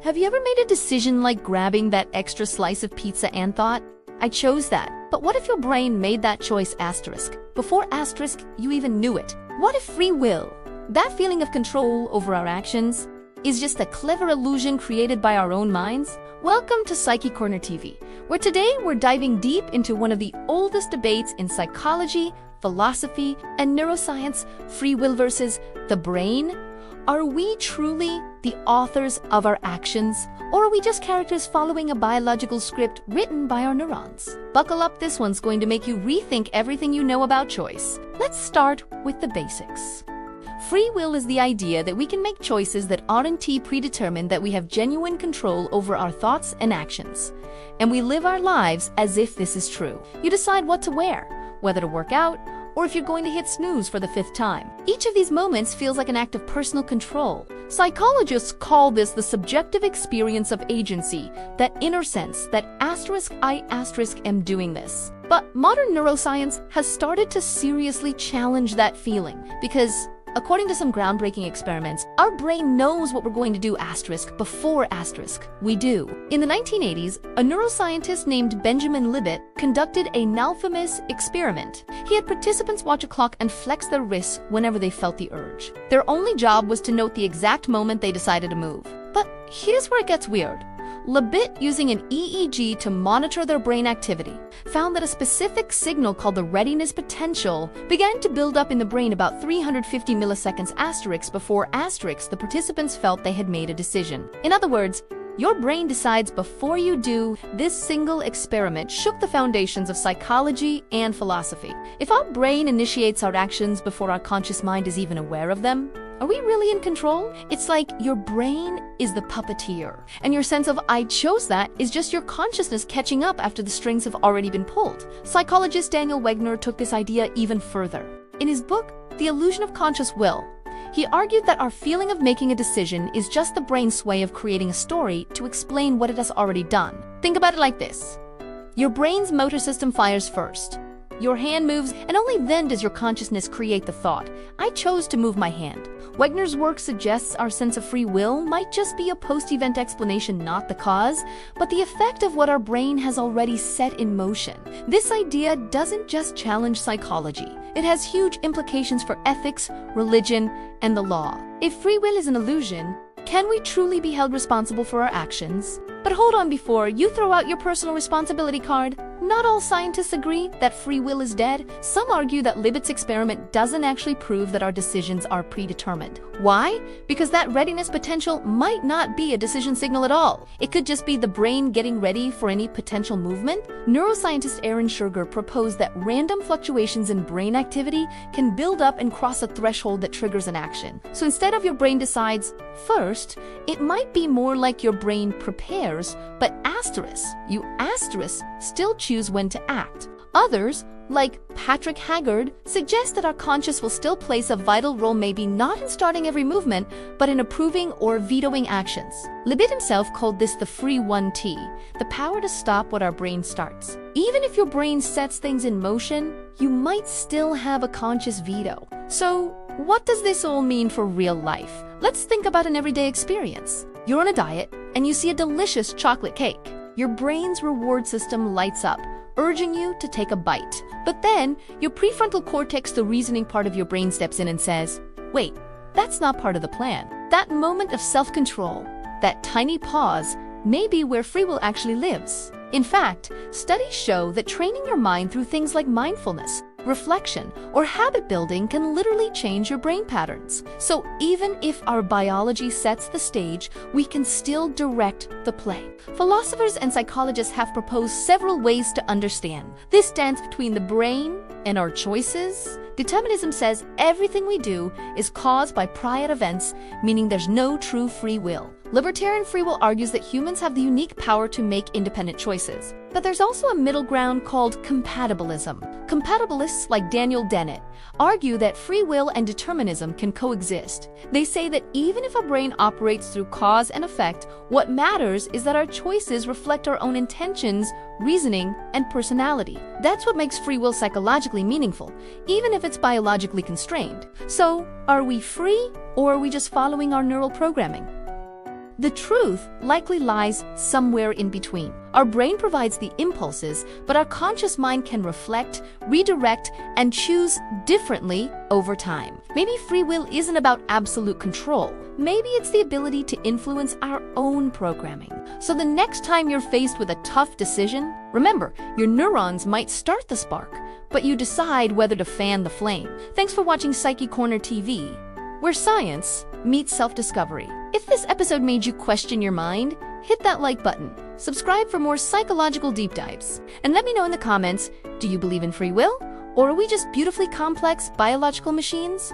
Have you ever made a decision like grabbing that extra slice of pizza and thought, I chose that? But what if your brain made that choice asterisk? Before asterisk, you even knew it. What if free will, that feeling of control over our actions, is just a clever illusion created by our own minds? Welcome to Psyche Corner TV, where today we're diving deep into one of the oldest debates in psychology, philosophy, and neuroscience: free will versus the brain. Are we truly the authors of our actions, or are we just characters following a biological script written by our neurons? Buckle up, this one's going to make you rethink everything you know about choice. Let's start with the basics. Free will is the idea that we can make choices that aren't predetermined, that we have genuine control over our thoughts and actions. And we live our lives as if this is true. You decide what to wear, whether to work out, or if you're going to hit snooze for the 5th time. Each of these moments feels like an act of personal control. Psychologists call this the subjective experience of agency, that inner sense that I am doing this. But modern neuroscience has started to seriously challenge that feeling, because according to some groundbreaking experiments, our brain knows what we're going to do before we do. In the 1980s, a neuroscientist named Benjamin Libet conducted a nalfamous experiment. He had participants watch a clock and flex their wrists whenever they felt the urge. Their only job was to note the exact moment they decided to move. But here's where it gets weird. Libet, using an EEG to monitor their brain activity, found that a specific signal called the readiness potential began to build up in the brain about 350 milliseconds before the participants felt they had made a decision. In other words, your brain decides before you do. This single experiment shook the foundations of psychology and philosophy. If our brain initiates our actions before our conscious mind is even aware of them, are we really in control? It's like your brain is the puppeteer, and your sense of I chose that is just your consciousness catching up after the strings have already been pulled. Psychologist Daniel Wegner took this idea even further. In his book, The Illusion of Conscious Will, he argued that our feeling of making a decision is just the brain's way of creating a story to explain what it has already done. Think about it like this. Your brain's motor system fires first. Your hand moves, and only then does your consciousness create the thought, I chose to move my hand. Wegner's work suggests our sense of free will might just be a post-event explanation, not the cause, but the effect of what our brain has already set in motion. This idea doesn't just challenge psychology. It has huge implications for ethics, religion, and the law. If free will is an illusion, can we truly be held responsible for our actions? But hold on, before you throw out your personal responsibility card, not all scientists agree that free will is dead. Some argue that Libet's experiment doesn't actually prove that our decisions are predetermined. Why? Because that readiness potential might not be a decision signal at all. It could just be the brain getting ready for any potential movement. Neuroscientist Aaron Scherger proposed that random fluctuations in brain activity can build up and cross a threshold that triggers an action. So instead of your brain decides first, it might be more like your brain prepares, but you still choose when to act. Others, like Patrick Haggard, suggest that our conscious will still plays a vital role, maybe not in starting every movement, but in approving or vetoing actions. Libet himself called this the free 1T, the power to stop what our brain starts. Even if your brain sets things in motion, you might still have a conscious veto. So, what does this all mean for real life? Let's think about an everyday experience. You're on a diet, and you see a delicious chocolate cake. Your brain's reward system lights up, urging you to take a bite. But then, your prefrontal cortex, the reasoning part of your brain, steps in and says, wait, that's not part of the plan. That moment of self-control, that tiny pause, may be where free will actually lives. In fact, studies show that training your mind through things like mindfulness, reflection, or habit building can literally change your brain patterns. So even if our biology sets the stage, we can still direct the play. Philosophers and psychologists have proposed several ways to understand this dance between the brain and our choices. Determinism says everything we do is caused by prior events, meaning there's no true free will. Libertarian free will argues that humans have the unique power to make independent choices. But there's also a middle ground called compatibilism. Compatibilists like Daniel Dennett argue that free will and determinism can coexist. They say that even if our brain operates through cause and effect, what matters is that our choices reflect our own intentions, reasoning, and personality. That's what makes free will psychologically meaningful, even if it's biologically constrained. So, are we free, or are we just following our neural programming? The truth likely lies somewhere in between. Our brain provides the impulses, but our conscious mind can reflect, redirect, and choose differently over time. Maybe free will isn't about absolute control. Maybe it's the ability to influence our own programming. So the next time you're faced with a tough decision, remember, your neurons might start the spark, but you decide whether to fan the flame. Thanks for watching Psyche Corner TV, where science meets self-discovery. If this episode made you question your mind, hit that like button, subscribe for more psychological deep dives, and let me know in the comments, do you believe in free will? Or are we just beautifully complex biological machines?